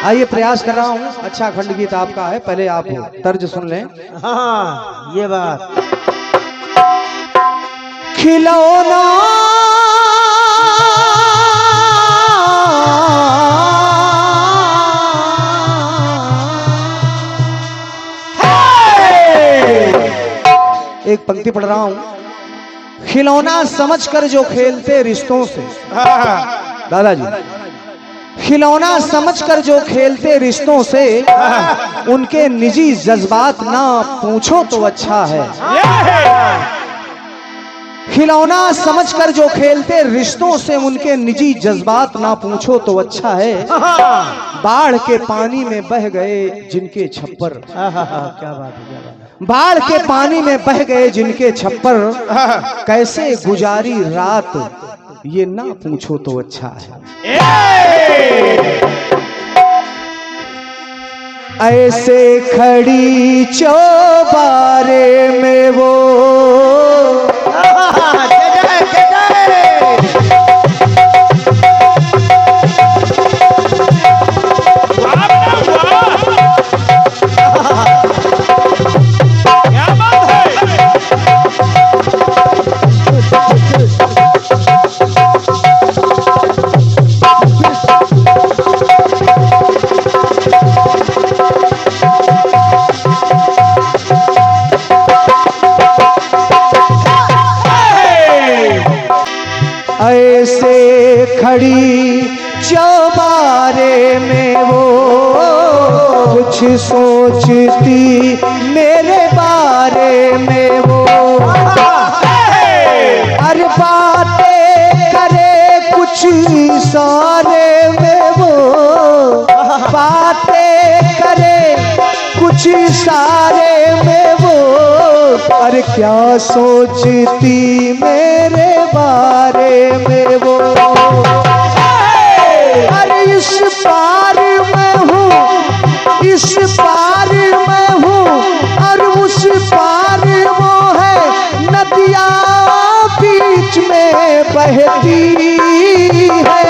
आइए प्रयास कर रहा हूँ। अच्छा खंड गीत आपका है, पहले आप तर्ज सुन लें। हाँ ये बात। खिलौना एक पंक्ति पढ़ रहा हूँ। खिलौना समझकर जो खेलते रिश्तों से, दादाजी, खिलौना समझकर जो खेलते रिश्तों से, उनके निजी जज्बात ना पूछो तो अच्छा है। खिलौना समझकर जो खेलते रिश्तों से, उनके निजी जज्बात ना पूछो तो अच्छा है। बाढ़ के पानी में बह गए जिनके छप्पर, क्या बात है, क्या बात है। बाढ़ के पानी में बह गए जिनके छप्पर, कैसे गुजारी रात ये ना पूछो तो अच्छा है। ऐसे खड़ी चौबारे में वो ऐसे खड़ी चौबारे में वो कुछ सोचती मेरे बारे में वो, हर बातें करे कुछ इशारे में वो, बातें करे कुछ इशारे में वो, अरे क्या सोचती मेरे बारे में वो। अरे इस पार में हूँ, इस पार में हूँ, और उस पार वो है नदियाँ बीच में बहती है।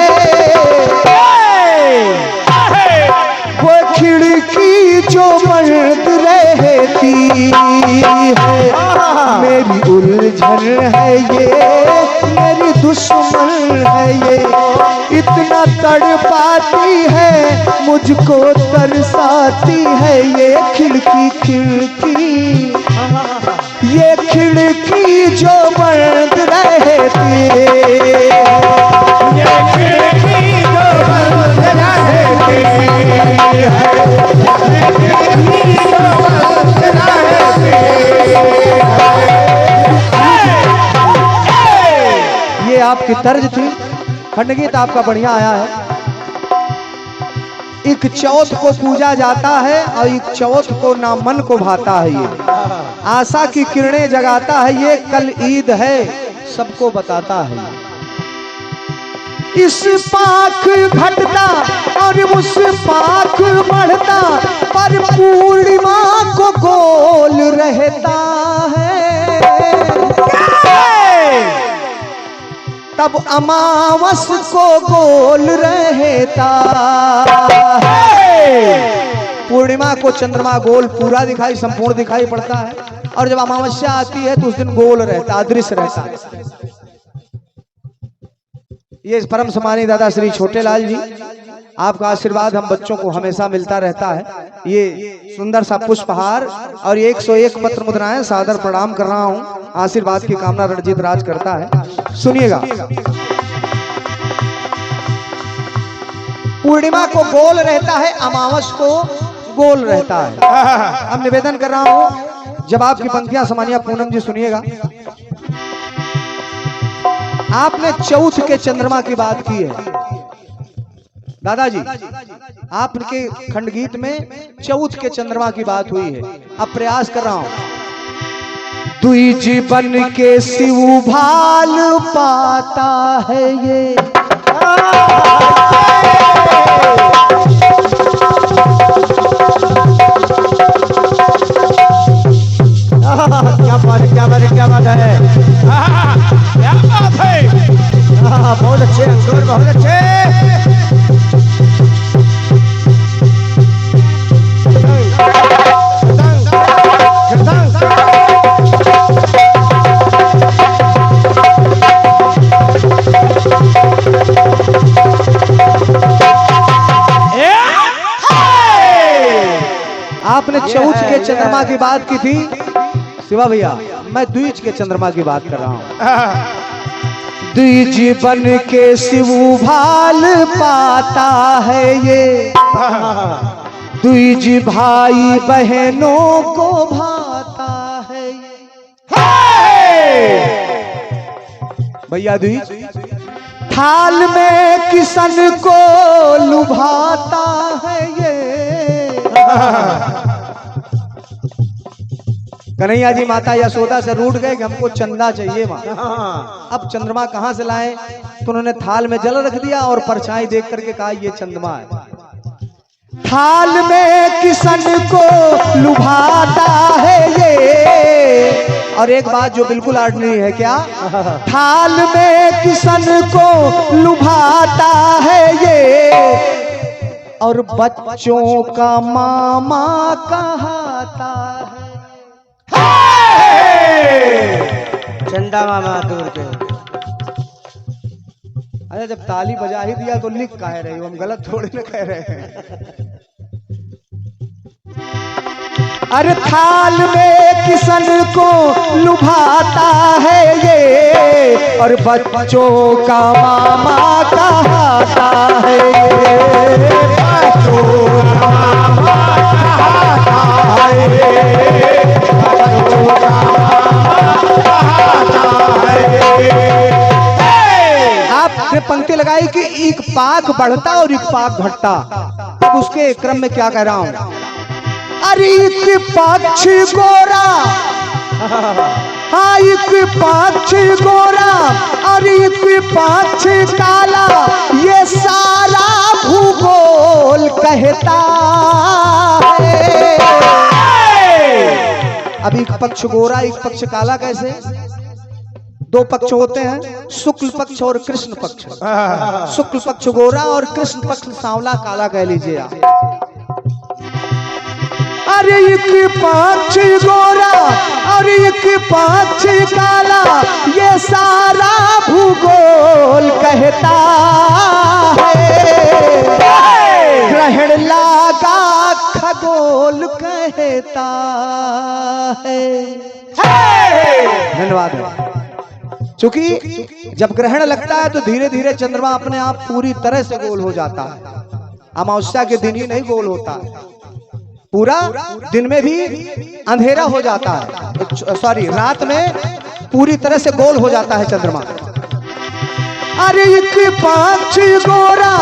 वो खिड़की जो बंद रहती है, मेरी उलझन है ये, मेरी दुश्मन है ये, इतना तड़पाती है मुझको, तरसाती है ये खिड़की, खिड़की, ये खिड़की जो बंद रहती है, ये खिड़की जो बंद रहती है, ये आपकी तर्ज थी। खंडगीत आपका बढ़िया आया है। एक चौथ को पूजा जाता है और एक चौथ को ना मन को भाता है, ये आशा की किरणें जगाता है, ये कल ईद है सबको बताता है। इस पाख घटता और उस पाख बढ़ता, पर पूर्णिमा को गोल रहता है, तब अमावस को गोल रहता है। पूर्णिमा को चंद्रमा गोल पूरा दिखाई, संपूर्ण दिखाई पड़ता है, और जब अमावस्या आती है तो उस दिन गोल रहता, अदृश्य रहता है। ये परम सम्मानीय दादा श्री छोटेलाल जी, आपका आशीर्वाद हम बच्चों को हमेशा मिलता रहता है। ये सुंदर सा पुष्पहार और 101 पत्र मुद्राएं सादर प्रणाम कर रहा हूँ। आशीर्वाद की कामना रणजीत राज करता है। सुनिएगा। पूर्णिमा को गोल रहता है, अमावस को गोल रहता है। अब निवेदन कर रहा हूँ, जब आपकी पंक्तियां समानिया पूनम जी सुनिएगा। आपने चौथ के चंद्रमा की बात की है दादाजी, आपके खंडगीत में चौथ के चंद्रमा की बात हुई है। अब प्रयास कर रहा हूं। दुई जीवन के शिव भाल पाता है ये, क्या बात है, क्या बात है, क्या बात है, क्या बात है। बहुत अच्छे अंकुर, बहुत अच्छे। चंद्रमा की बात की थी शिवा भैया, मैं द्विज के चंद्रमा की बात कर रहा हूँ। द्विज बन के शिव भाल पाता है ये, द्विज भाई बहनों को भाता है ये। भैया द्विज थाल में किशन को लुभाता है ये। कन्हैया जी माता यशोदा से रूठ गए कि हमको चंदा चाहिए माँ। अब चंद्रमा कहाँ से लाए, तो उन्होंने थाल में जल रख दिया और परछाई देख करके कहा ये चंद्रमा है। थाल में किशन को लुभाता है ये। और एक बात जो बिल्कुल ऑर्डिनरी है, क्या? थाल में किशन को लुभाता है ये, और बच्चों का मामा कहता है। चंदा मामा दूर के। अरे जब ताली बजा ही दिया तो लिख कह रही हो, हम गलत थोड़ी ना कह रहे हैं। अरे थाल में किशन को लुभाता है ये, और बच्चों का मामा कहता है ये। बच्चों का मामा कहता है ये, बच्चों का आपने पंक्ति लगाई कि एक पाक बढ़ता और एक पाक घटता। अब उसके क्रम में क्या कह रहा हूं? अरे एक पक्ष गोरा, हाँ एक पक्ष गोरा और एक पक्ष काला, ये सारा भूगोल कहता है। अब एक पक्ष गोरा एक पक्ष काला कैसे? दो पक्ष होते हैं, शुक्ल पक्ष और कृष्ण पक्ष। शुक्ल पक्ष गोरा और कृष्ण पक्ष सांवला काला कह लीजिए आप। अरे एक पक्ष गोरा और एक पक्ष काला, ये सारा भूगोल कहता है। ग्रहण लागा खगोल कहता है। धन्यवाद। चूंकि जब ग्रहण लगता है तो धीरे धीरे चंद्रमा अपने आप पूरी तरह से गोल हो जाता है। अमावस्या के दिन ही नहीं गोल होता है, पूरा दिन में भी अंधेरा हो जाता है, सॉरी रात में पूरी तरह से गोल हो जाता है चंद्रमा। अरे एक पक्ष गोरा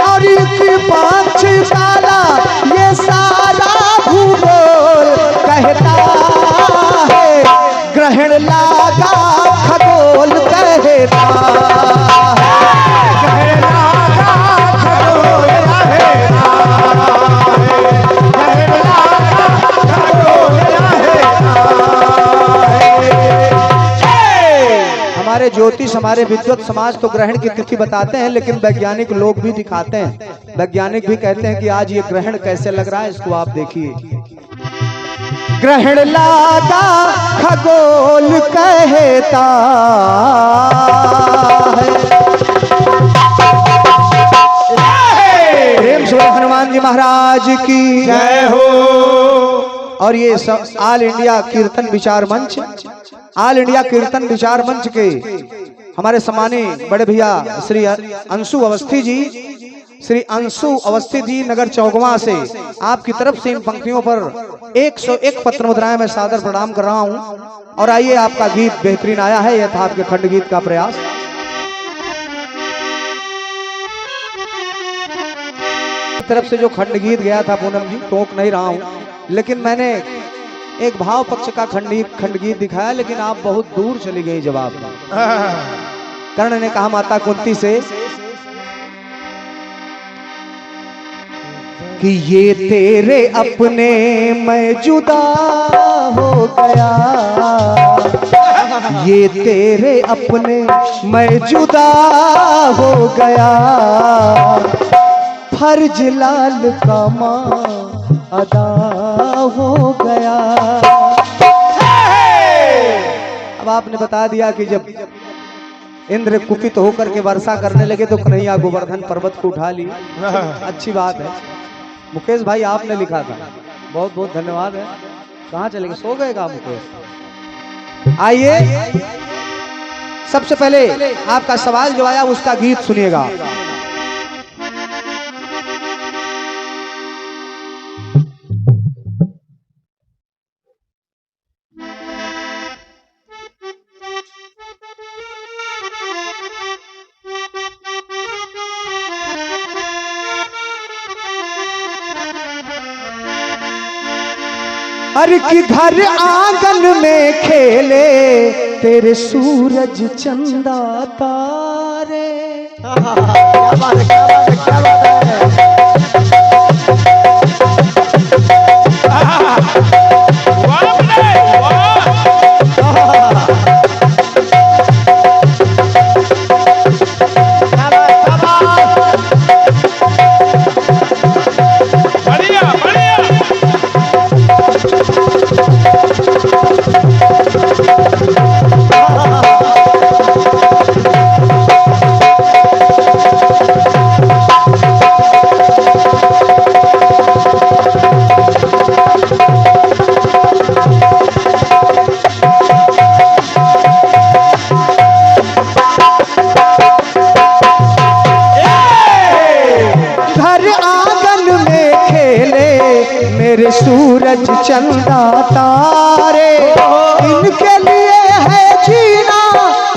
और एक पक्ष काला, ये सारा भूगोल कहता है। ग्रहण लागा खगोल कहता है। ग्रहण लागा खगोल कहता है। हमारे ज्योतिष हमारे विद्वत समाज तो ग्रहण की तिथि बताते हैं, लेकिन वैज्ञानिक लोग भी दिखाते हैं। वैज्ञानिक भी कहते हैं कि आज ये ग्रहण कैसे लग रहा है, इसको आप देखिए। ग्रहण लागा खगोल कहता है। प्रेम से हनुमान जी महाराज की जय हो। और ये ऑल इंडिया कीर्तन विचार मंच, ऑल इंडिया कीर्तन विचार मंच के हमारे सम्मानित बड़े भैया श्री अंशु अवस्थी जी, श्री अंशु अवस्थी जी नगर चौगवा से आपकी तरफ से इन पंक्तियों पर 101 पत्र मुद्राएं मैं सादर प्रणाम कर रहा हूं। और आइए, आपका गीत बेहतरीन आया है, यह था आपके खंड गीत का प्रयास। तरफ से जो खंड गीत गया था पूनम जी, टोक नहीं रहा हूं, लेकिन मैंने एक भाव पक्ष का खंड गीत दिखाया, लेकिन आप बहुत दूर चली गई जवाब में। कर्ण ने कहा माता कुंती से कि ये तेरे अपने मैं जुदा हो गया, ये तेरे अपने मैं जुदा हो गया, फर्ज लाल का मां अदा हो गया। अब आपने बता दिया कि जब इंद्र कुपित होकर के वर्षा करने लगे तो कन्हैया गोवर्धन पर्वत को उठा ली। अच्छी बात है। मुकेश भाई आपने लिखा था, बहुत बहुत धन्यवाद है। कहाँ चले गए, सो गए काम मुकेश? आइए सबसे पहले आपका सवाल जो आया उसका गीत सुनिएगा। हर की घर आंगन में खेले तेरे सूरज चंदा तारे। क्या बात है, क्या बात है, क्या बात है। मेरे सूरज चंदा तारे, इनके लिए है जीना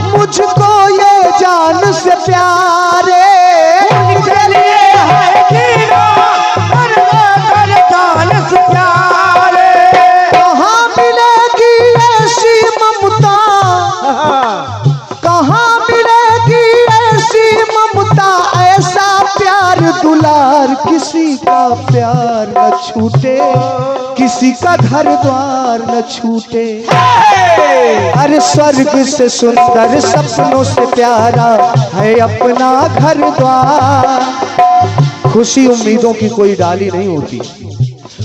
मुझको ये जान से प्यारे। इनके लिए है जीना जान से प्यारे। कहाँ मिलेगी ऐसी ममता, कहाँ मिलेगी ऐसी ममता, ऐसा प्यार दुलार, किसी का प्यार न छूटे, किसी का घर द्वार न छूटे। अरे स्वर्ग से सुंदर सपनों से प्यारा है अपना घर द्वार। खुशी उम्मीदों की कोई डाली नहीं होती,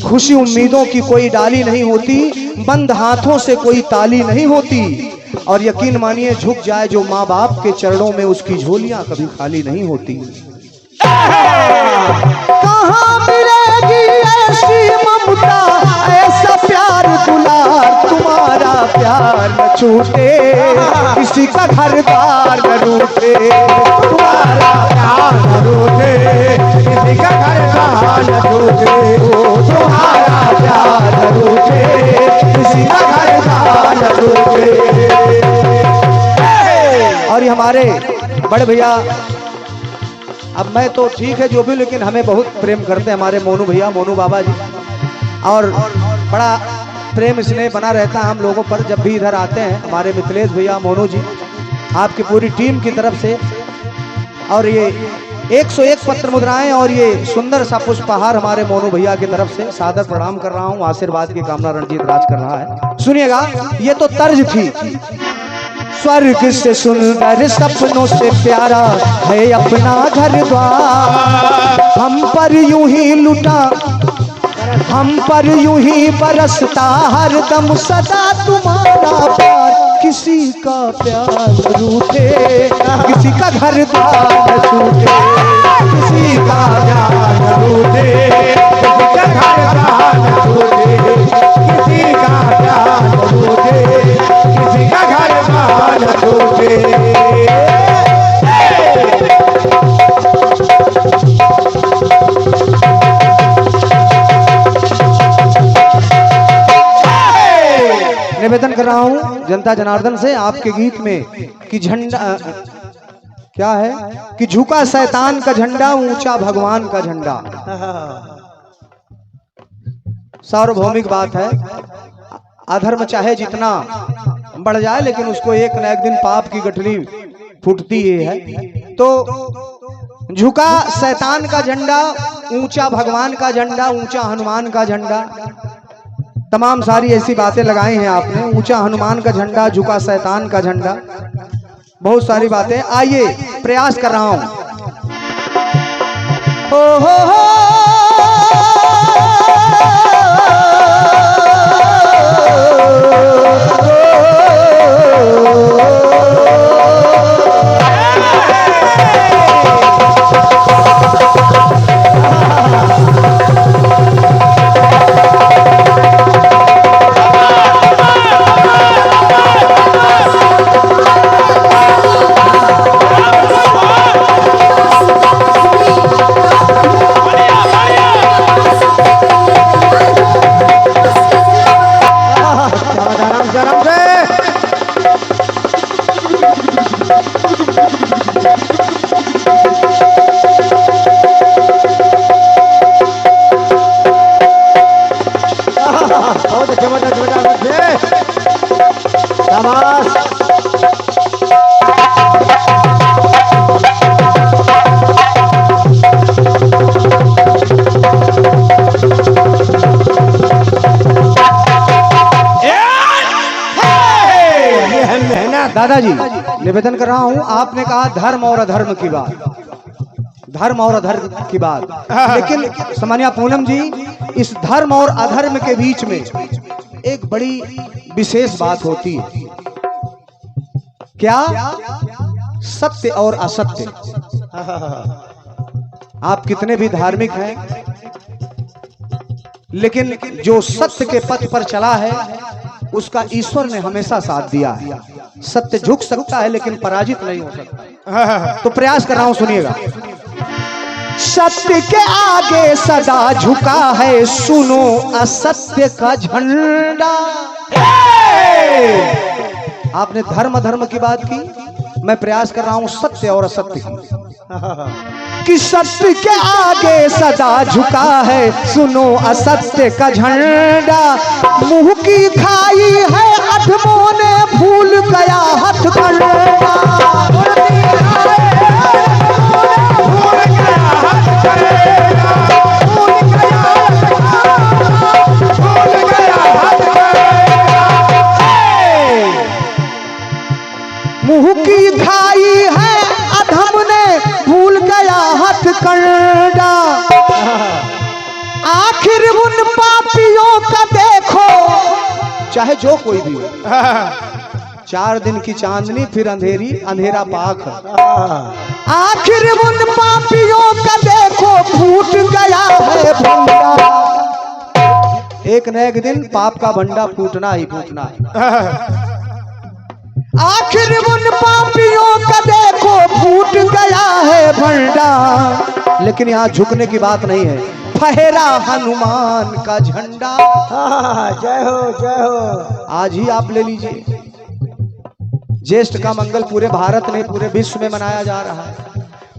खुशी उम्मीदों की कोई डाली नहीं होती, बंद हाथों से कोई ताली नहीं होती। और यकीन मानिए झुक जाए जो माँ बाप के चरणों में, उसकी झोलियां कभी खाली नहीं होती। कहाँ मिलेगी ऐसी ममता, ऐसा प्यार दुलार, तुम्हारा प्यार न छूटे, किसी का घर द्वार न रूठे। तुम्हारा प्यार न रूठे, किसी का घर द्वार न टूटे। तुम्हारा प्यार न रूठे, किसी का घर द्वार न टूटे। और ये हमारे बड़े भैया, अब मैं तो ठीक है जो भी, लेकिन हमें बहुत प्रेम करते हैं हमारे मोनू भैया, मोनू बाबा जी, और बड़ा प्रेम स्नेह बना रहता है हम लोगों पर जब भी इधर आते हैं। हमारे मिथिलेश भैया, मोनू जी, आपकी पूरी टीम की तरफ से, और ये 101 पत्र मुद्राएं और ये सुंदर सा पुष्पहार हमारे मोनू भैया की तरफ से सादर प्रणाम कर रहा हूँ। आशीर्वाद की कामना रणजीत राज कर रहा है। सुनिएगा, ये तो तर्ज थी। स्वर्ग से सुंदर सपनों से प्यारा है अपना घर द्वार, हम पर यूं ही लुटा, हम पर यूं ही बरसता हर दम सदा तुम्हारा प्यार। किसी का प्यार रूठे, किसी का घर द्वार छूटे, किसी का प्यार रूठे, किसी का घर द्वार छूटे, किसी का प्यार रूठे, किसी का घर द्वार छूटे। निवेदन कर रहा हूं जनता जनार्दन से आपके गीत में कि झंडा क्या है कि झुका शैतान का झंडा, ऊंचा भगवान का झंडा। सार्वभौमिक बात है, अधर्म चाहे जितना बढ़ जाए लेकिन उसको एक न एक दिन पाप की गठरी फूटती ही है। तो झुका शैतान का झंडा, ऊंचा भगवान का झंडा, ऊंचा हनुमान का झंडा, तमाम सारी ऐसी बातें लगाई हैं आपने। ऊंचा हनुमान का झंडा, झुका शैतान का झंडा, बहुत सारी बातें। आइए प्रयास कर रहा हूं। ओ हो दादाजी निवेदन कर रहा हूं, आपने कहा धर्म और अधर्म की बात, धर्म और अधर्म की बात, लेकिन सम्मानिया पूनम जी, इस धर्म और अधर्म के बीच में एक बड़ी विशेष बात होती है। क्या? सत्य और असत्य। आप कितने भी धार्मिक हैं, लेकिन जो सत्य के पथ पर चला है उसका ईश्वर ने हमेशा साथ दिया है। सत्य झुक सकता है लेकिन पराजित नहीं हो सकता। तो प्रयास कर रहा हूं, सुनिएगा। सत्य के आगे सदा झुका है, सुनो असत्य का झंडा। आपने धर्म अधर्म की बात की, मैं प्रयास कर रहा हूं सत्य और असत्य की। कि सत्य के आगे सदा झुका है, सुनो असत्य का झंडा। मुंह की खाई है अधमों ने, भूल गया हथकंडा। मुंह की खाई है अधम ने, भूल गया हथकंडा। आखिर उन पापियों का देखो, चाहे जो कोई भी हो, 4 दिन की चांदनी फिर अंधेरी अंधेरा पाख। आखिर उन पापियों का देखो, फूट गया है भंडा। एक न एक दिन पाप का भंडा फूटना ही फूटना है। आखिर उन पापियों का देखो, फूट गया है भंडा। लेकिन यहाँ झुकने की बात नहीं है, फहरा हनुमान का झंडा। जय हो जय हो। आज ही आप ले लीजिए, ज्येष्ठ का मंगल पूरे भारत में, पूरे विश्व में मनाया जा रहा है।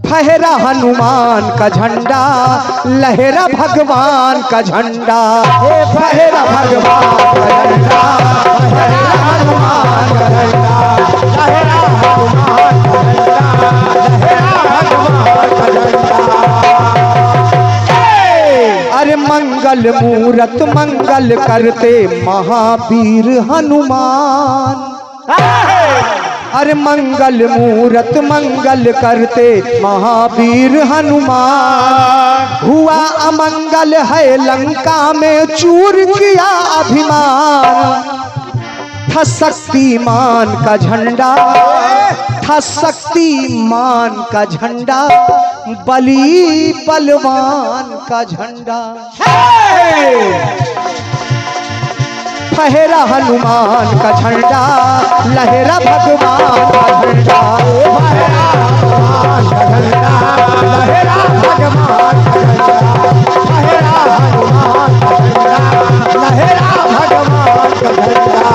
फहरा हनुमान का झंडा, लहरा भगवान का झंडा। फहरा भगवान का झंडा, फहरा हनुमान का झंडा, लहरा भगवान का झंडा, लहरा भगवान का झंडा। अरे मंगल मूरत मंगल करते महावीर हनुमान। अरे मंगल मूरत मंगल करते महावीर हनुमान। हुआ अमंगल है लंका में, चूर किया अभिमान। था शक्तिमान का झंडा, था शक्तिमान का झंडा, बली बलवान का झंडा। फहरा हनुमान का झंडा, लहरा भगवान का झंडा। फहरा हनुमान का झंडा, लहरा भगवान का झंडा। फहरा हनुमान का झंडा, लहरा भगवान का झंडा।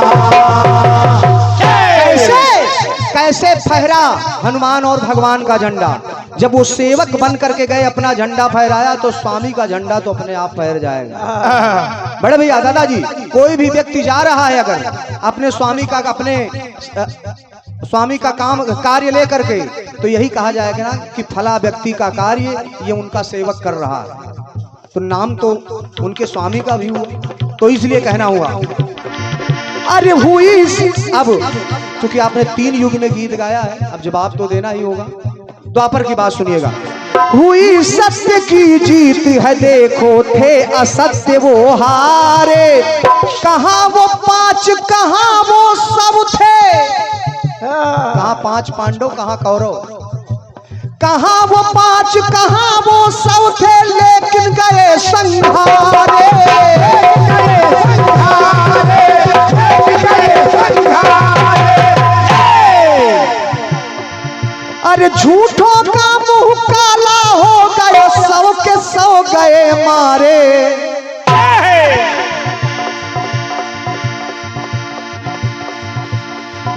कैसे फहरा हनुमान और भगवान का झंडा? जब वो सेवक बन करके गए, अपना झंडा फहराया, तो स्वामी का झंडा तो अपने आप फहर जाएगा। बड़े भैया दादाजी, कोई भी व्यक्ति जा रहा है अगर अपने स्वामी का काम कार्य लेकर के, तो यही कहा जाएगा ना कि फला व्यक्ति का कार्य ये उनका सेवक कर रहा है, तो नाम तो उनके स्वामी का भी हुआ, तो इसलिए कहना हुआ। अरे हुई अब क्योंकि आपने 3 युग में गीत गाया है, अब जवाब तो देना ही होगा। द्वापर की बात सुनिएगा। हुई सत्य की जीत है, देखो थे असत्य वो हारे। कहाँ वो 5 कहाँ वो सब थे, कहाँ 5 पांडव कहाँ कौरव, कहाँ वो 5 कहाँ वो सब थे, लेकिन गए संघारे। अरे झूठों का मुंह काला हो गया, 100 के 100 गए मारे।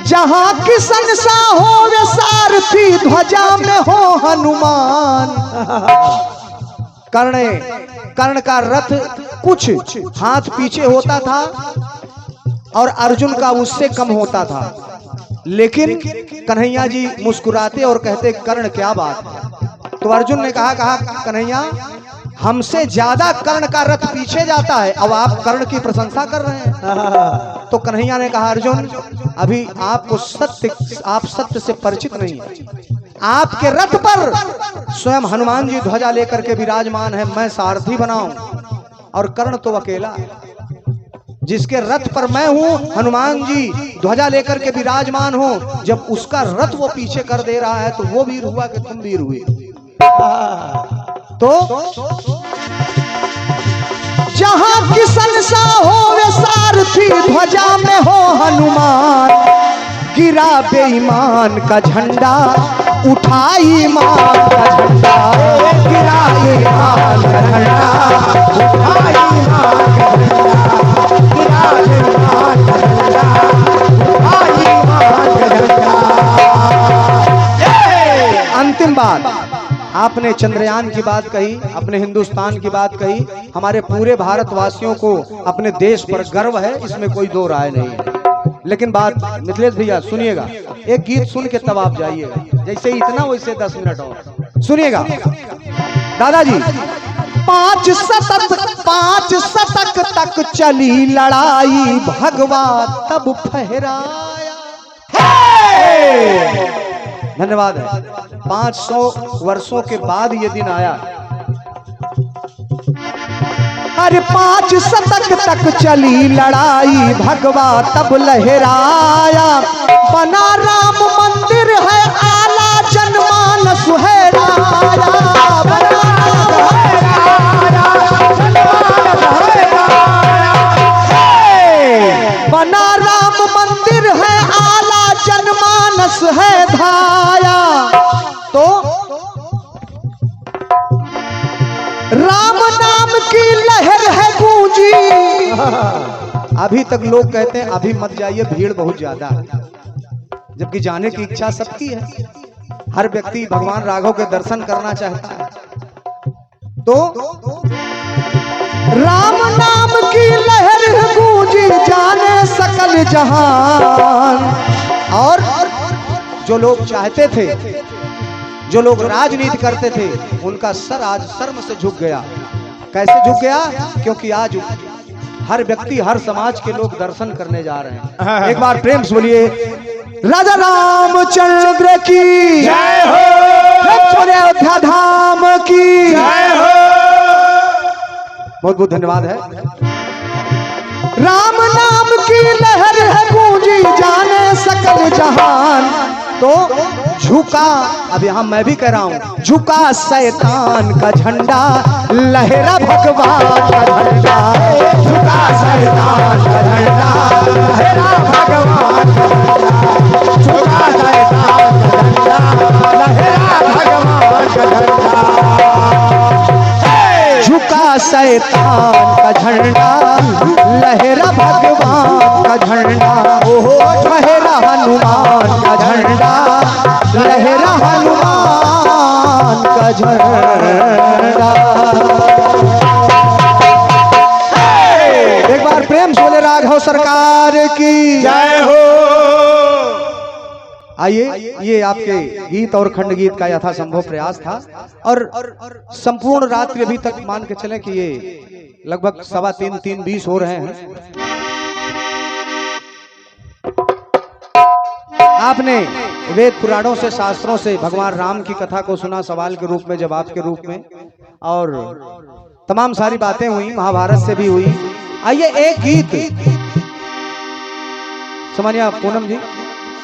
जहां किसन सा हो वे सारथी, ध्वजा में हो हनुमान। कर्ण का रथ कुछ हाथ पीछे होता था और अर्जुन का उससे कम होता था, लेकिन कन्हैया जी मुस्कुराते और कहते कर्ण क्या बात है। तो अर्जुन ने कहा कन्हैया हमसे ज्यादा कर्ण का रथ पीछे जाता है, अब आप कर्ण की प्रशंसा कर रहे हैं। तो कन्हैया ने कहा अर्जुन अभी आपको आप सत्य से परिचित नहीं है। आपके रथ पर स्वयं हनुमान जी ध्वजा लेकर के विराजमान है, मैं सारथी बनाऊं और कर्ण तो अकेला है। जिसके रथ पर मैं हूं, हनुमान जी ध्वजा लेकर के विराजमान हो, जब उसका रथ वो पीछे कर दे रहा है तो वो वीर हुआ कि तुम वीर हुए। तो जहां किसन सा हो वे सारथी, ध्वजा में हो हनुमान, गिरा बेईमान का झंडा, उठाई ईमान का झंडा, गिरा ईमान का झंडा, उठाई ईमान का झंडा, गिरा ईमान का झंडा, उठाई ईमान का झंडा। अंतिम बात, आपने चंद्रयान की बात कही, अपने हिंदुस्तान की बात कही, हमारे पूरे भारतवासियों को अपने देश पर गर्व है, इसमें कोई दो राय नहीं है। लेकिन बात मिथिलेश भैया सुनिएगा, एक गीत सुन के तब आप जाइएगा, जैसे इतना वैसे 10 मिनट और सुनिएगा। दादाजी 5 शतक तक चली लड़ाई, भगवा तब फहराया। धन्यवाद है। 500 वर्षों के बाद ये दिन आया। अरे 5 शतक तक चली लड़ाई, भगवा तब लहराया, बना राम मंदिर है आला, जनमानस है राया, बना राम मंदिर है आला, जनमानस है धाया। तो राम नाम की लहर है गूंजी। अभी तक लोग कहते हैं अभी मत जाइए, भीड़ बहुत ज्यादा है, जबकि जाने की इच्छा सबकी है। हर व्यक्ति भगवान राघव के दर्शन करना चाहता है। तो राम नाम की लहर है गूंजी, जाने सकल जहान। और जो लोग चाहते थे, जो लोग राजनीति करते थे, उनका सर आज शर्म से झुक गया। कैसे झुक गया? क्योंकि आज हर व्यक्ति, हर समाज के लोग दर्शन करने जा रहे हैं। एक बार प्रेम से बोलिए राजा रामचंद्र की जय हो, अयोध्या धाम की जय हो। बहुत बहुत धन्यवाद है। राम नाम की लहर है गूंजी, जाने सकल जहान। तो झुका, अब यहां मैं भी कह रहा हूं, झुका शैतान का झंडा, लहरा भगवान का झंडा, झुका शैतान का झंडा, लहरा भगवान का झंडा, झुका शैतान का झंडा, लहरा भगवान का झंडा, झुका शैतान का झंडा, लहरा भगवान का झंडा, ओहो लहरा हनुमान का झंडा, लहरा हनुमान का झंडा। एक बार प्रेम से बोले राघव सरकार की जय हो। आइए, ये आपके गीत और खंड गीत का यथासंभव प्रयास था, और संपूर्ण रात्रि अभी तक मान के चले कि ये लगभग 3:15-3:20 हो रहे हैं। आपने वेद पुराणों से, शास्त्रों से भगवान राम की कथा को सुना, सवाल के रूप में, जवाब के रूप में, और तमाम सारी बातें हुई, महाभारत से भी हुई। आइए एक गीत समझिए पूनम जी,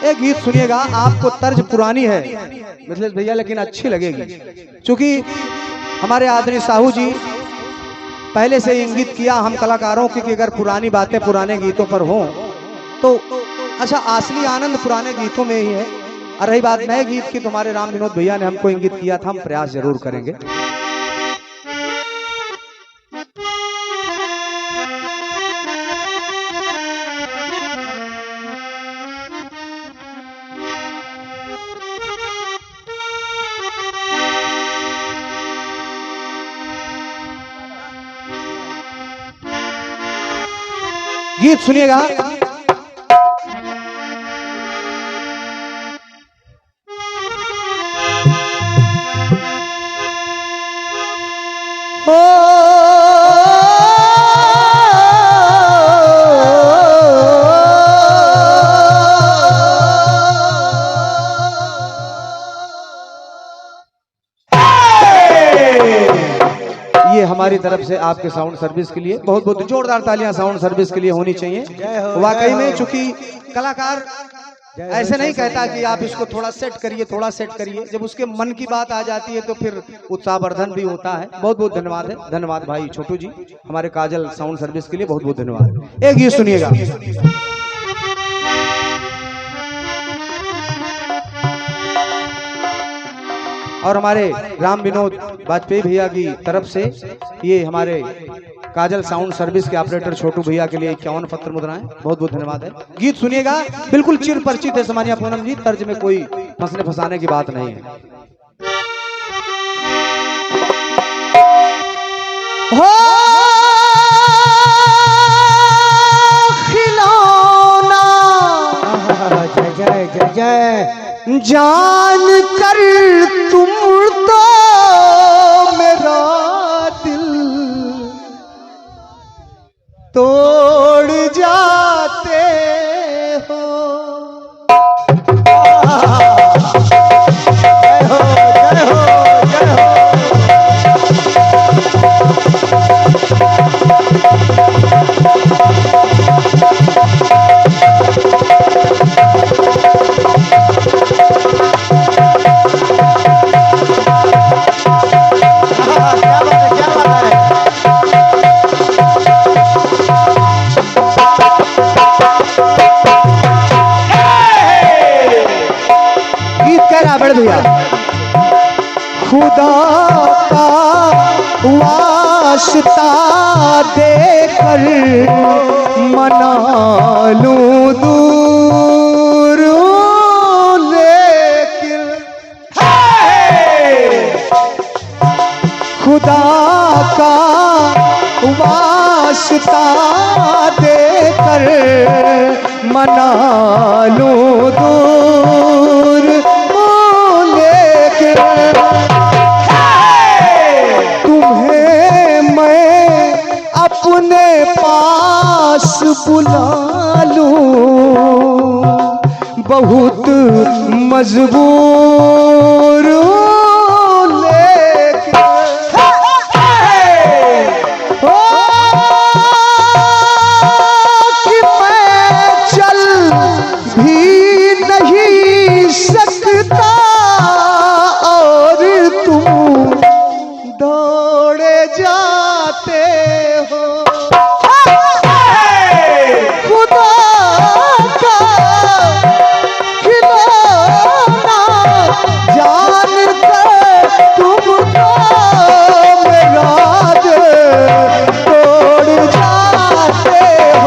एक गीत सुनिएगा। आपको तर्ज पुरानी है मिथिलेश भैया, लेकिन अच्छी लगेगी, क्योंकि हमारे आदरणीय साहू जी पहले से इंगित किया हम कलाकारों की कि अगर पुरानी बातें पुराने गीतों पर हों तो अच्छा, असली आनंद पुराने गीतों में ही है। और रही बात नए गीत की, तुम्हारे राम विनोद भैया ने हमको इंगित किया था, हम प्रयास जरूर करेंगे। गीत सुनिएगा। ओ हमारी तरफ से आपके साउंड सर्विस के लिए बहुत बहुत जोरदार तालियां साउंड सर्विस के लिए होनी चाहिए। वाकई में चूंकि कलाकार ऐसे नहीं कहता कि आप इसको थोड़ा सेट करिए, थोड़ा सेट करिए, जब उसके मन की बात आ जाती है तो फिर उत्साहवर्धन भी होता है। बहुत बहुत धन्यवाद है, धन्यवाद भाई छोटू जी, हमारे काजल साउंड सर्विस के लिए बहुत बहुत धन्यवाद। एक गीत सुनिएगा। और हमारे राम विनोद वाजपेयी भैया की तरफ से ये हमारे काजल साउंड सर्विस के ऑपरेटर छोटू भैया के लिए 51 पत्र मुद्राएं, बहुत बहुत धन्यवाद है। गीत सुनिएगा, बिल्कुल चिर परिचित है सामान्य पूनम जी, तर्ज में कोई फंसने फंसाने की बात नहीं है। हो खिलौना जय जय जय जय जान कर तुम तो मेरा दिल तोड़ जाते हो। जय हो जय हो जय हो। भैया खुदा का वास्ता देकर मना लूं दूर, लेकिन खुदा का वास्ता देकर मना लूं दूर, तुम्हें मैं अपने पास बुला लूं, बहुत मजबूर हूं, लेकिन कि मैं चल भी नहीं सकता और तुम दौड़े जाते हो। खुदा का खिलौना जान कर तुम तो मेरा दिल तोड़ जाते हो।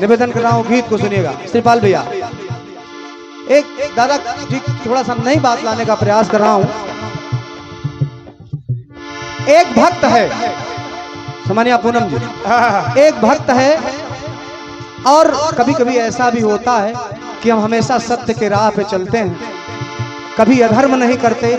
निवेदन कर रहा हूं, गीत को सुनिएगा। श्रीपाल भैया एक दादा जी थोड़ा सा नई बात लाने का प्रयास कर रहा हूं। एक भक्त है, सामान्य पूनम जी, एक भक्त है और कभी कभी ऐसा भी होता है कि हम हमेशा सत्य के राह पे चलते हैं, कभी अधर्म नहीं करते,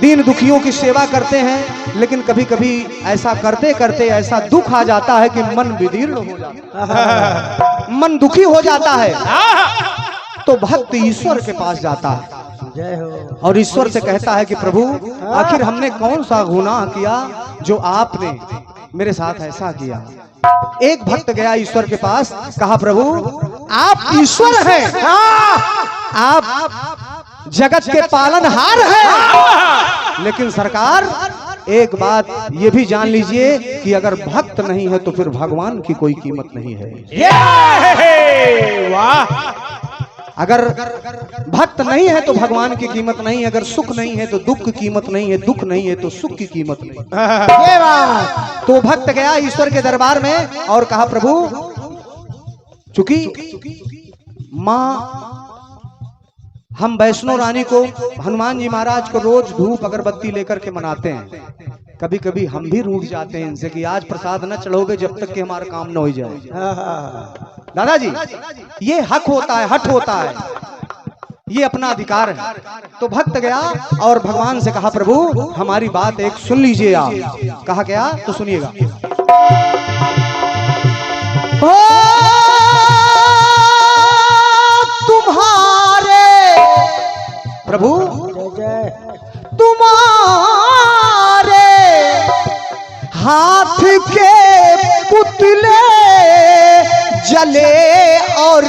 दीन दुखियों की सेवा करते हैं, लेकिन कभी कभी ऐसा करते करते ऐसा दुख आ जाता है कि मन विदीर्ण हो जाता है, मन दुखी हो जाता है, तो भक्त ईश्वर के पास जाता है जय हो और ईश्वर से कहता है कि प्रभु आखिर हमने कौन सा गुनाह किया जो आपने मेरे साथ ऐसा किया। एक भक्त गया ईश्वर के पास, कहा प्रभु आप ईश्वर हैं, आप जगत के पालनहार हैं, लेकिन सरकार एक बात ये भी जान लीजिए कि अगर भक्त नहीं है तो फिर भगवान की कोई कीमत नहीं है। वाह, अगर भक्त नहीं है तो भगवान की कीमत नहीं, अगर सुख नहीं है तो दुख की कीमत नहीं है, दुख नहीं है तो सुख की कीमत नहीं। ये बात तो भक्त गया ईश्वर के दरबार में और कहा प्रभु चूंकि माँ हम वैष्णो रानी को, हनुमान जी महाराज को रोज धूप अगरबत्ती लेकर के मनाते हैं, कभी कभी हम भी रूठ जाते हैं इनसे कि आज प्रसाद न चढ़ोगे जब तक कि हमारा काम न हो जाए। दादाजी, ये हक होता है, हट होता है, ये अपना अधिकार है। तो भक्त गया और भगवान से कहा, प्रभु हमारी बात एक सुन लीजिए आप। कहा क्या? तो सुनिएगा। ओ तुम्हारे प्रभु, तुम्हारे हाथ के पुतले जले और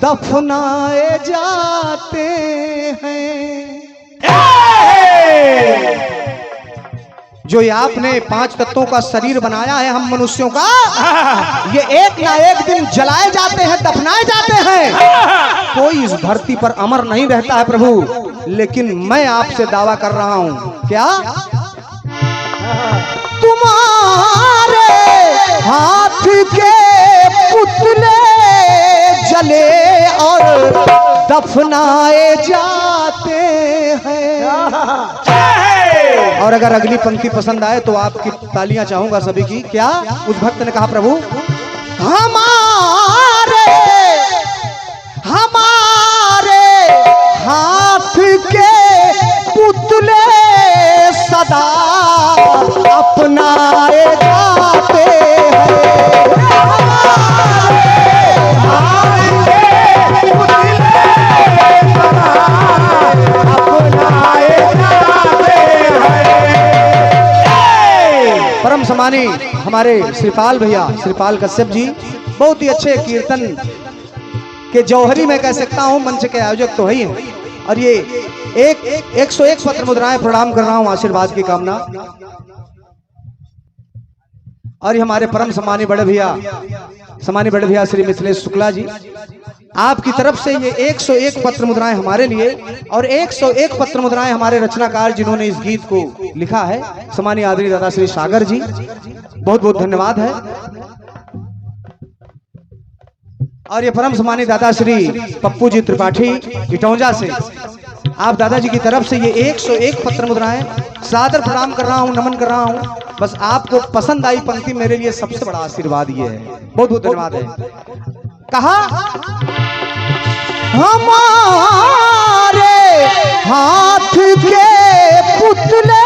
दफनाए जाते हैं। जो ये आपने 5 तत्वों का शरीर बनाया है हम मनुष्यों का, ये एक ना एक दिन जलाए जाते हैं, दफनाए जाते हैं। कोई इस धरती पर अमर नहीं रहता है प्रभु, लेकिन मैं आपसे दावा कर रहा हूं, क्या तुम्हारे हाथ के पुतले जले और दफनाए जाते हैं। और अगर अगली पंक्ति पसंद आए तो आपकी तालियां चाहूंगा सभी की। क्या उस भक्त ने कहा? प्रभु हमारे हाथ के पुतले सदा अपनाए जाते हैं। परम सम्मानी हमारे श्रीपाल भैया, श्रीपाल कश्यप जी, बहुत ही अच्छे कीर्तन के जौहरी मैं कह सकता हूं, मंच के आयोजक तो है ही। और ये 101 पत्र मुद्राएं प्रणाम कर रहा हूं आशीर्वाद की कामना। और ये हमारे परम सम्मानी बड़े भैया श्री मिथिलेश शुक्ला जी, आपकी तरफ से ये 101 पत्र मुद्राएं हमारे लिए और 101 पत्र मुद्राएं हमारे रचनाकार जिन्होंने इस गीत को लिखा है, सम्मानीय आदरणीय दादा श्री सागर जी, बहुत बहुत धन्यवाद है। और ये परम सम्मानित दादा श्री पप्पू जी त्रिपाठी इटौंजा से, आप दादाजी की तरफ से ये 101 पत्र मुद्राएं सादर प्रणाम कर रहा हूं, नमन कर रहा हूं। बस आपको पसंद आई पंक्ति मेरे लिए सबसे बड़ा आशीर्वाद ये है, बहुत बहुत धन्यवाद है। कहा हमारे हाथ के पुतले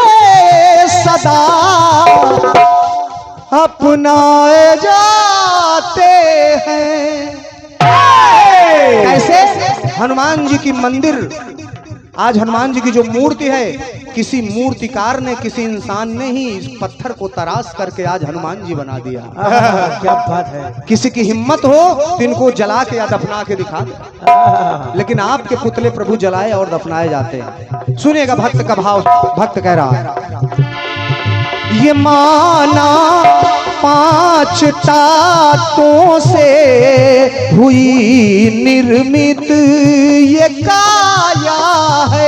सदा अपनाए जाते हैं। कैसे? हनुमान जी की मंदिर, आज हनुमान जी की जो मूर्ति है, किसी मूर्तिकार ने, किसी इंसान ने ही इस पत्थर को तराश करके आज हनुमान जी बना दिया। क्या बात है। किसी की हिम्मत हो तो इनको जला के या दफना के दिखा दे, लेकिन आपके पुतले प्रभु जलाए और दफनाए जाते हैं। सुनिएगा भक्त का भाव। भक्त कह रहा है, ये माना 5 तातों से हुई निर्मित ये काया है।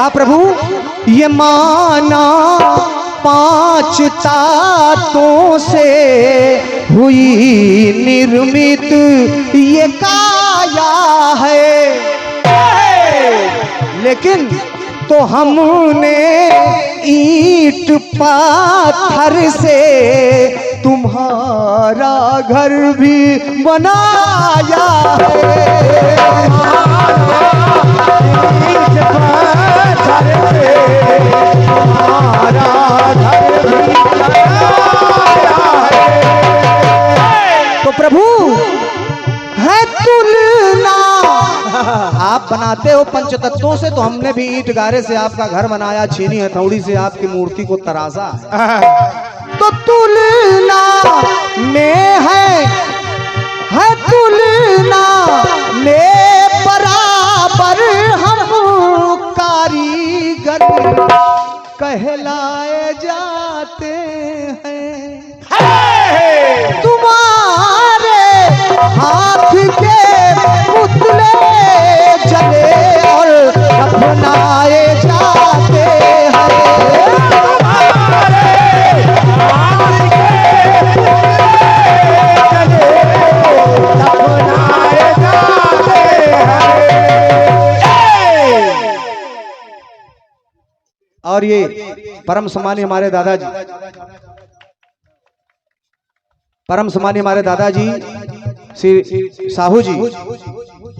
प्रभु ये माना 5 तातों से हुई निर्मित ये काया है, लेकिन तो हमने ईंट पाथर से तुम्हारा घर भी बनाया है। तो प्रभु है तुलना, आप बनाते हो पंचतत्वों से, तो हमने भी ईंट गारे से आपका घर बनाया, छीनी हथौड़ी से आपकी मूर्ति को तराशा। तो तुलना में है तुलना में बराबर हम कारी ईश्वर कहलाए जाते हैं। तुम्हारे हाथ के पुतले जले और दफनाए जाते हैं। और ये परम सम्मानी हमारे दादाजी, परम सम्मानी हमारे दादाजी श्री साहू जी,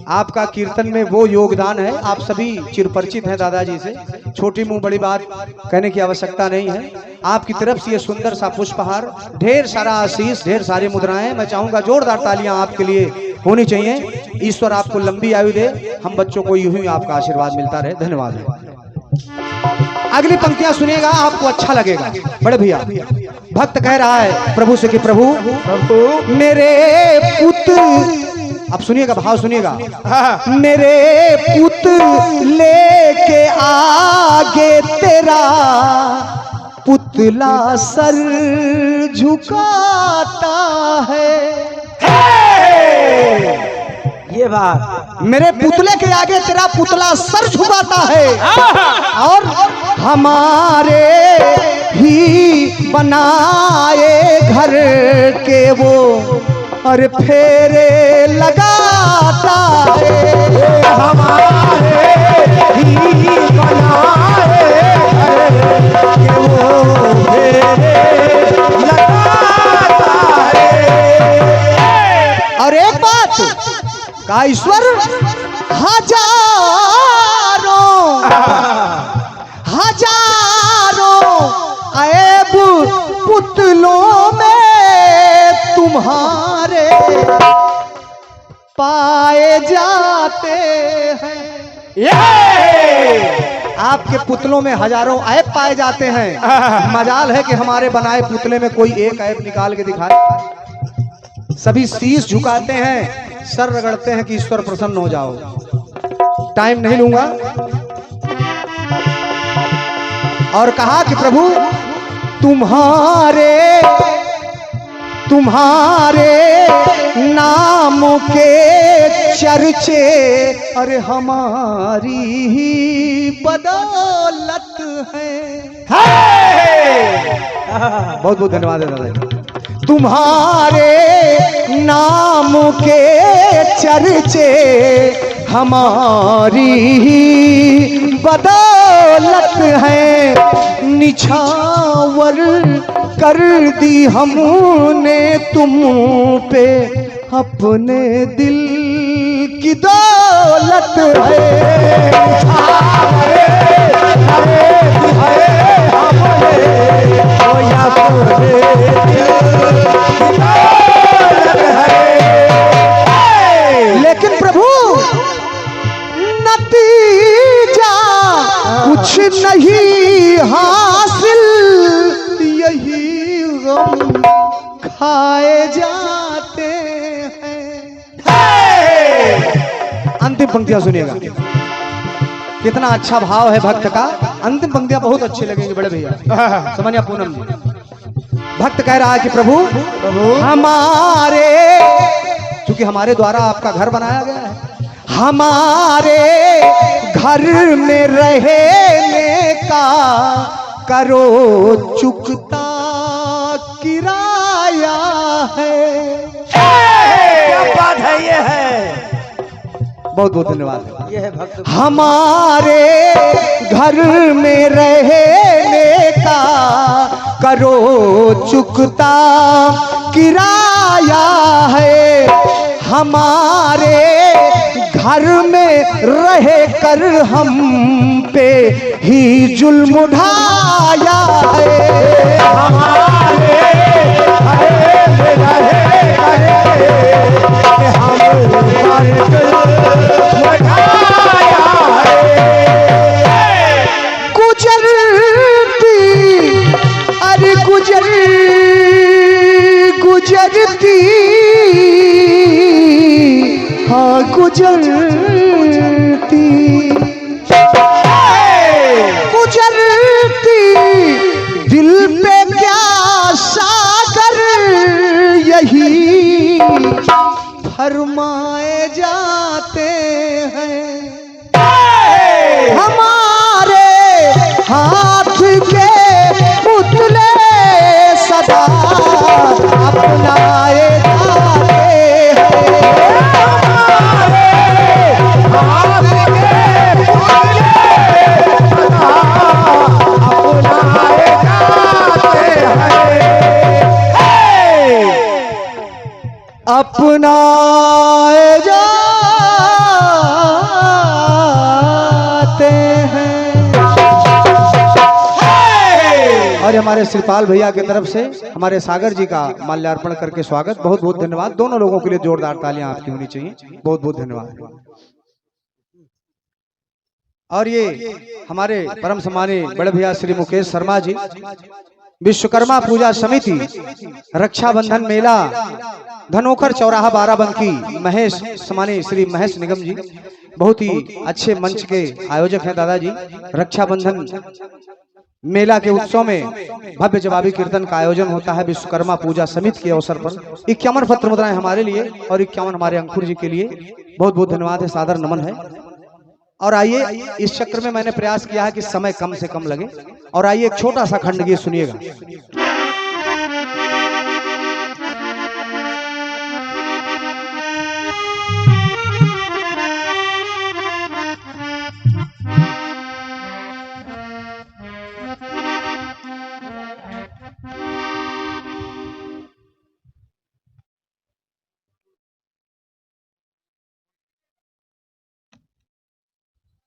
आपका कीर्तन में वो योगदान है। आप सभी चिरपरिचित हैं दादाजी से, छोटी मुंह बड़ी बात कहने की आवश्यकता नहीं है। आपकी तरफ से ये सुंदर सा पुष्पहार, ढेर सारा आशीष, ढेर सारी मुद्राएं, मैं चाहूंगा जोरदार तालियां आपके लिए होनी चाहिए। ईश्वर आपको लंबी आयु दे, हम बच्चों को यूं ही आपका आशीर्वाद मिलता रहे। धन्यवाद। अगली पंक्तियां सुनिएगा, आपको अच्छा लगेगा। बड़े भैया, भक्त कह रहा है प्रभु से कि प्रभु मेरे पुत्र, अब सुनिएगा, भाव सुनिएगा। मेरे पुत्र लेके आगे तेरा पुतला सर झुकाता है। ये बात, मेरे पुतले के आगे तेरा पुतला सर झुकाता है और हमारे ही बनाए घर के वो और फेरे लगाता है। हमारे ही बनाए घर के वो फेरे लगाता है। और एक बात का ईश्वर, हजारों ऐब पुतलों में तुम्हारे पाए जाते हैं। आपके पुतलों में हजारों ऐब पाए जाते हैं। मजाल है कि हमारे बनाए पुतले में कोई एक ऐब निकाल के दिखाए। सभी शीश झुकाते हैं, सर रगड़ते हैं कि ईश्वर प्रसन्न हो जाओ। टाइम नहीं लूंगा। और कहा कि प्रभु तुम्हारे नाम के चर्चे अरे हमारी ही बदौलत है। बहुत बहुत धन्यवाद है दादा। तुम्हारे नाम के चर्चे हमारी ही बदौलत है। निछावर कर दी हमने तुम पे अपने दिल की दौलत लेकिन प्रभु नतीजा कुछ नहीं हासिल, यही गम खाए जाते हैं। अंतिम पंक्तियां सुनिएगा, कितना अच्छा भाव है भक्त का। अंतिम पंक्तियां बहुत अच्छी लगेंगी बड़े भैया। समझिए पूनम जी, भक्त कह रहा है कि प्रभु हमारे, क्योंकि हमारे द्वारा आपका घर बनाया गया है, हमारे घर में रहने का करो चुकता किराया है। क्या बात है, ये है। बहुत बहुत धन्यवाद। ये है भक्त। हमारे घर में रहने का करो चुकता किराया है। हमारे घर में रह कर हम पे ही जुल्म ढाया है। हमारे घर में रह कर हम पर जुल्म ढाया है। गुजरती अरे गुजरती हाँ गुजरती फरमाए जाते हैं हमारे हाथ के पुतले सदा अपनाए जाते हैं हमारे हाथ के पुतले सदा अपनाए जाते हैं अपनाए जाते हैं। और हमारे श्रीपाल भैया की तरफ से हमारे सागर जी का माल्यार्पण करके स्वागत, बहुत बहुत धन्यवाद। दोनों लोगों के लिए जोरदार तालियां आपकी होनी चाहिए, बहुत बहुत धन्यवाद। और ये हमारे परम सम्मानीय बड़े भैया श्री मुकेश शर्मा जी, विश्वकर्मा पूजा समिति, रक्षाबंधन मेला, धनोकर चौराहा बाराबंकी, महेश सम्मानीय श्री महेश निगम जी, बहुत ही अच्छे मंच के आयोजक हैं दादाजी। रक्षाबंधन मेला के उत्सव में भव्य जवाबी कीर्तन का आयोजन होता है विश्वकर्मा पूजा समिति के अवसर पर। 51 पत्र मुद्राएं हमारे लिए और 51 हमारे अंकुर जी के लिए बहुत बहुत धन्यवाद है, सादर नमन है। और आइए, इस चक्र में मैंने प्रयास किया है कि समय कम से कम लगे। और आइए एक छोटा सा खंड गीत सुनिएगा।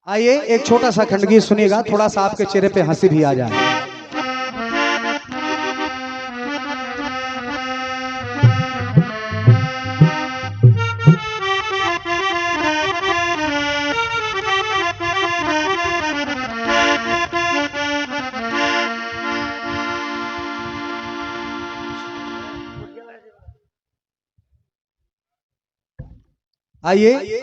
आइए एक छोटा सा खंड गीत सुनिएगा, थोड़ा सा आपके चेहरे पे हंसी भी आ जाए। आइए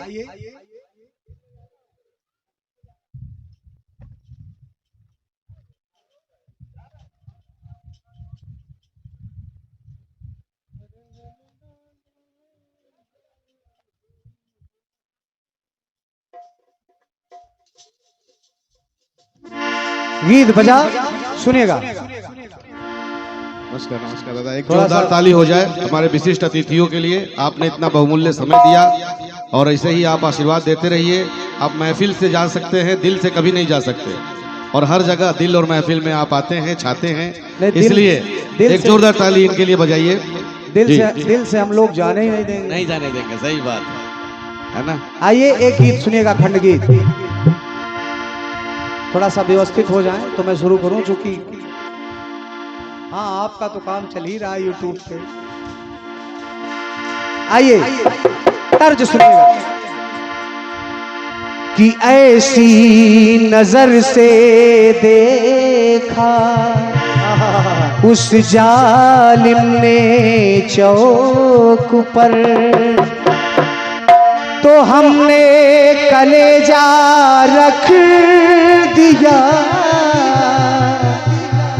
गीत बजा सुनिएगा। नमस्कार नमस्कार दादा, एक जोरदार ताली हो जाए हमारे विशिष्ट अतिथियों के लिए। आपने इतना बहुमूल्य समय दिया और ऐसे ही आप आशीर्वाद देते रहिए। आप महफिल से जा सकते हैं, दिल से कभी नहीं जा सकते। और हर जगह दिल और महफिल में आप आते हैं, छाते हैं, इसलिए एक जोरदार ताली इनके लिए बजाइए। दिल से हम लोग जाने ही नहीं जाने देंगे, सही बात है ना। आइए एक गीत सुनिएगा, खंड गीत। थोड़ा सा व्यवस्थित हो जाए तो मैं शुरू करूं, चूंकि हाँ आपका तो काम चल ही रहा है यूट्यूब पे। आइए तर्ज सुनिएगा कि ऐसी नजर से देखा उस जालिम ने चौक पर, तो हमने कलेजा रख दिया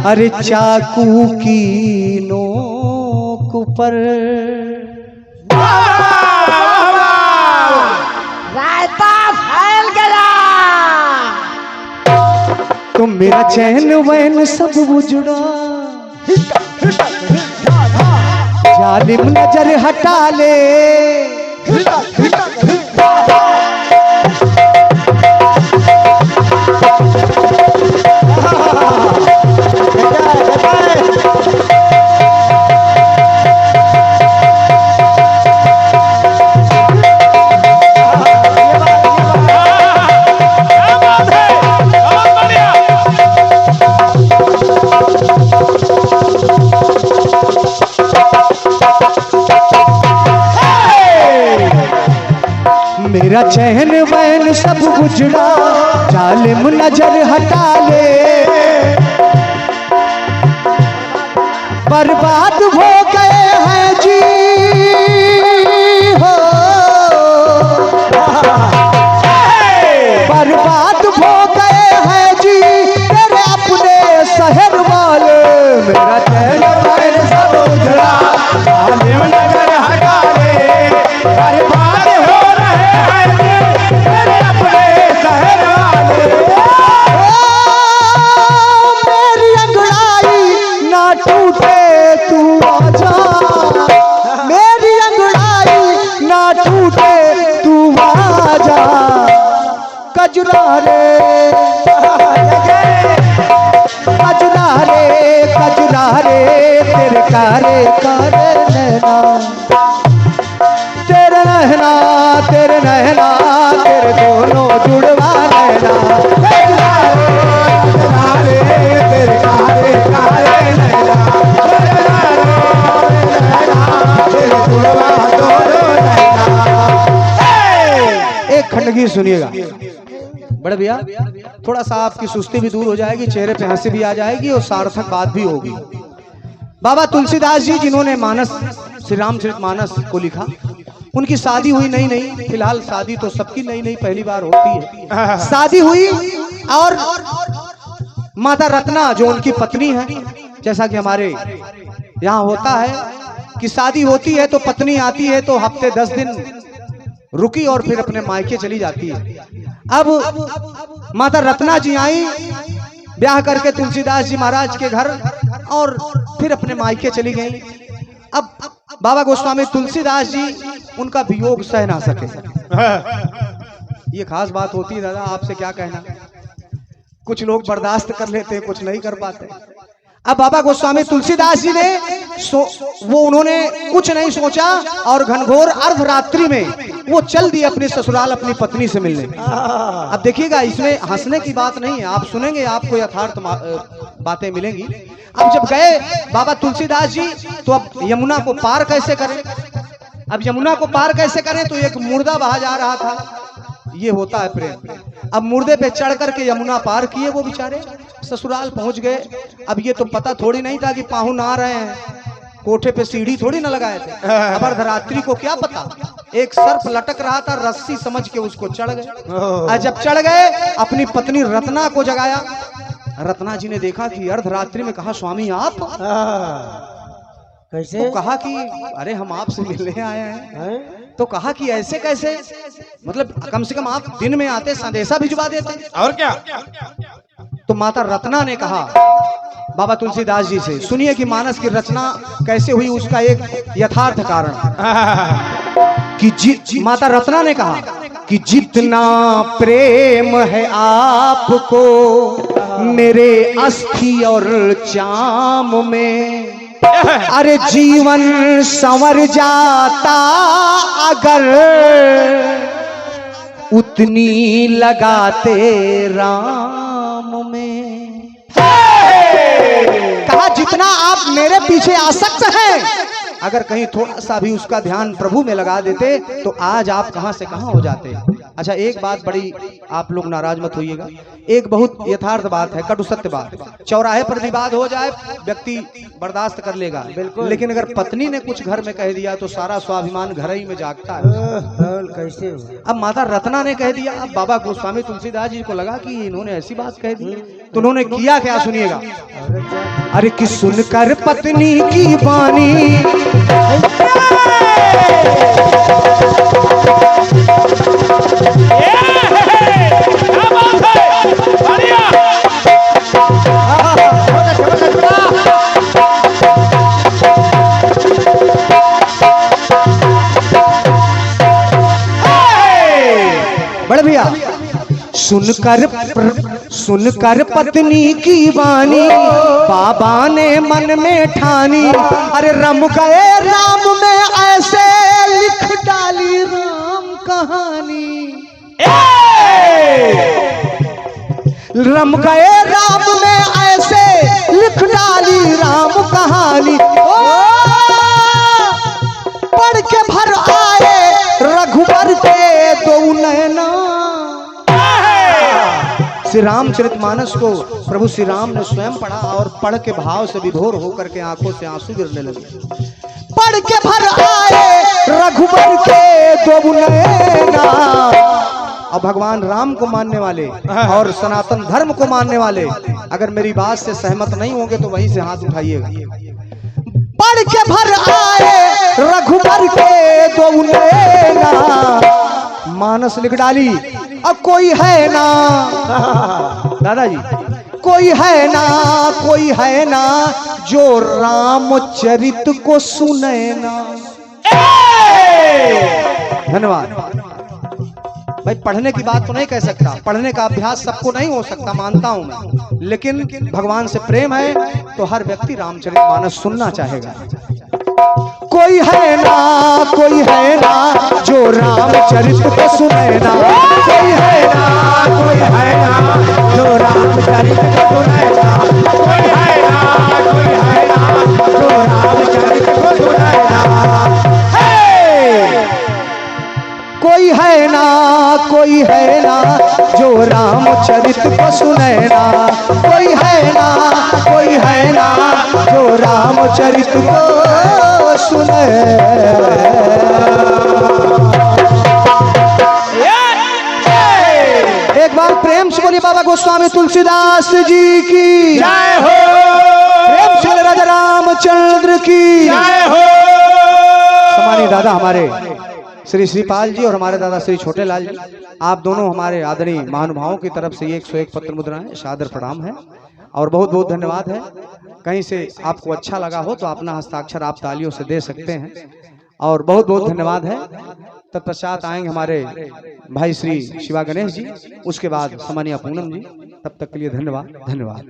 अरे चाकू की नोक पर। रायता फैल गया तो मेरा चैन वैन सब उजड़ा, जालिम नजर हटा ले मेरा चैन वैन सब उजड़ा, जालिम नजर हटा ले, बर्बाद हो गए हैं जी हो, बर्बाद हो गए हैं जी तेरे अपने शहर वाले। मेरा चैन वैन सब उजड़ा, जालिम नजर हटा ले, कारे कारे नैना, तेरे नैना तेरे नैना तेरे दोनों जुड़वा नैना, तेरे कारे कारे नैना, तेरे जुड़वा दोनों नैना। एक खंडगीत सुनिएगा बड़े भैया, थोड़ा सा आपकी सुस्ती भी दूर हो जाएगी, चेहरे पे हंसी भी आ जाएगी और सार्थक बात भी होगी। बाबा तुलसीदास जी जिन्होंने मानस, श्री रामचरितमानस को लिखा, उनकी शादी हुई नई नई, फिलहाल शादी तो सबकी नई नई पहली बार होती है। शादी हुई और माता रत्ना जो उनकी पत्नी है, जैसा कि हमारे यहाँ होता है कि शादी होती है तो पत्नी आती है तो हफ्ते 10 दिन रुकी और फिर अपने मायके चली जाती है। अब माता रत्ना जी आई ब्याह करके तुलसीदास जी महाराज के घर और फिर अपने मायके चली गई। अब बाबा गोस्वामी तुलसीदास जी उनका वियोग सह ना सके। ये खास बात होती है दादा, आपसे क्या कहना, कुछ लोग बर्दाश्त कर लेते हैं, कुछ नहीं कर पाते। अब बाबा गोस्वामी तुलसीदास जी ने उन्होंने कुछ नहीं सोचा और घनघोर अर्धरात्रि में वो चल दिए अपने ससुराल अपनी पत्नी से मिलने। अब देखिएगा, इसमें हंसने की बात नहीं है, आप सुनेंगे आपको यथार्थ बातें मिलेंगी। अब जब गए बाबा तुलसीदास जी तो अब यमुना को पार कैसे करें, अब यमुना को पार कैसे करें, तो एक मुर्दा बहा जा रहा था, ये होता है प्रेम। अब मुर्दे पे चढ़ करके यमुना पार किए वो बेचारे, ससुराल पहुंच गए। अब ये तो पता थोड़ी नहीं था कि पाहुन आ रहे हैं, कोठे पे सीढ़ी थोड़ी ना लगाए थे। अब अर्धरात्रि को क्या पता, एक सर्प लटक रहा था, रस्सी समझ के उसको चढ़ गए। और जब चढ़ गए अपनी पत्नी रत्ना को जगाया। रत्ना जी ने देखा कि अर्धरात्रि में, कहा स्वामी आप कैसे? तो कहा कि अरे हम आपसे मिलने आए हैं। तो कहा कि ऐसे कैसे, मतलब कम से कम आप दिन में आते संदेशा भिजवा देते। और क्या? तो माता रत्ना ने कहा बाबा तुलसीदास जी से, सुनिए कि मानस की रचना कैसे हुई, उसका एक यथार्थ कारण कि माता रत्ना ने कहा कि जितना प्रेम है आपको मेरे अस्थि और चाम में, अरे जीवन संवर जाता अगर उतनी लगाते राम में। कहा जितना आप मेरे पीछे आसक्त हैं, अगर कहीं थोड़ा सा भी उसका ध्यान प्रभु में लगा देते तो आज आप कहां से कहां हो जाते। अच्छा एक बात बड़ी, आप लोग नाराज मत होइएगा, एक बहुत यथार्थ बात है, कटु सत्य बात। चौराहे पर विवाद हो जाए व्यक्ति बर्दाश्त कर लेगा, लेकिन अगर पत्नी ने कुछ घर में कह दिया तो सारा स्वाभिमान घर ही में जागता है। कैसे? अब माता रत्ना ने कह दिया, अब बाबा गोस्वामी तुलसीदास जी को लगा कि इन्होंने ऐसी बात कह दी, तो उन्होंने किया क्या सुनिएगा। अरे कि सुनकर पत्नी की बानी बड़े भैया, सुनकर पत्नी की वाणी बाबा ने मन में ठानी, अरे रम गए राम में ऐसे लिख डाली राम कहानी, रम गए राम में ऐसे लिख डाली राम कहानी। पढ़ के भर आए रघुवर के दो नैना। श्री रामचरितमानस को प्रभु श्री राम ने स्वयं पढ़ा और पढ़ के भाव से विभोर होकर के आंखों से आंसू गिरने लगे। पढ़ के भर आए रघुवर के दो नैना। और भगवान राम को मानने वाले और सनातन धर्म को मानने वाले अगर मेरी बात से सहमत नहीं होंगे तो वहीं से हाथ उठाइएगा। पढ़ के भर आए रघुवर के दो नैना, मानस लिख डाली अब कोई है ना, दादाजी कोई है ना जो रामचरित को सुने ना। धन्यवाद। भाई पढ़ने की बात तो नहीं कह सकता, पढ़ने का अभ्यास सबको नहीं हो सकता, मानता हूं मैं, लेकिन भगवान से प्रेम है तो हर व्यक्ति रामचरितमानस सुनना चाहेगा। कोई है ना जो रामचरित को सुने ना, कोई है ना जो रामचरित को सुने ना, कोई है ना जो रामचरित को सुने ना। कोई है ना जो रामचरित को सुने ना, कोई है ना जो रामचरित को सुने। एक बार प्रेम से बोलिए बाबा गोस्वामी तुलसीदास जी की जय हो। प्रेम से बोले राजा रामचंद्र की जय हो। सम्मानीय दादा हमारे श्री श्रीपाल जी और हमारे दादा श्री छोटे लाल जी, आप दोनों हमारे आदरणीय महानुभावों की तरफ से 101 पत्र मुद्रा है, सादर प्रणाम है और बहुत बहुत धन्यवाद है। कहीं से आपको अच्छा लगा हो तो अपना हस्ताक्षर आप तालियों से दे सकते हैं और बहुत बहुत धन्यवाद है। तत्पश्चात आएंगे हमारे भाई श्री शिवा गणेश जी, उसके बाद सम्मानीय पूनम जी। तब तक के लिए धन्यवाद।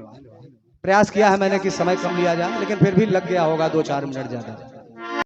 प्रयास किया है मैंने कि समय कम लिया जाए, लेकिन फिर भी लग गया होगा 2-4 मिनट ज्यादा।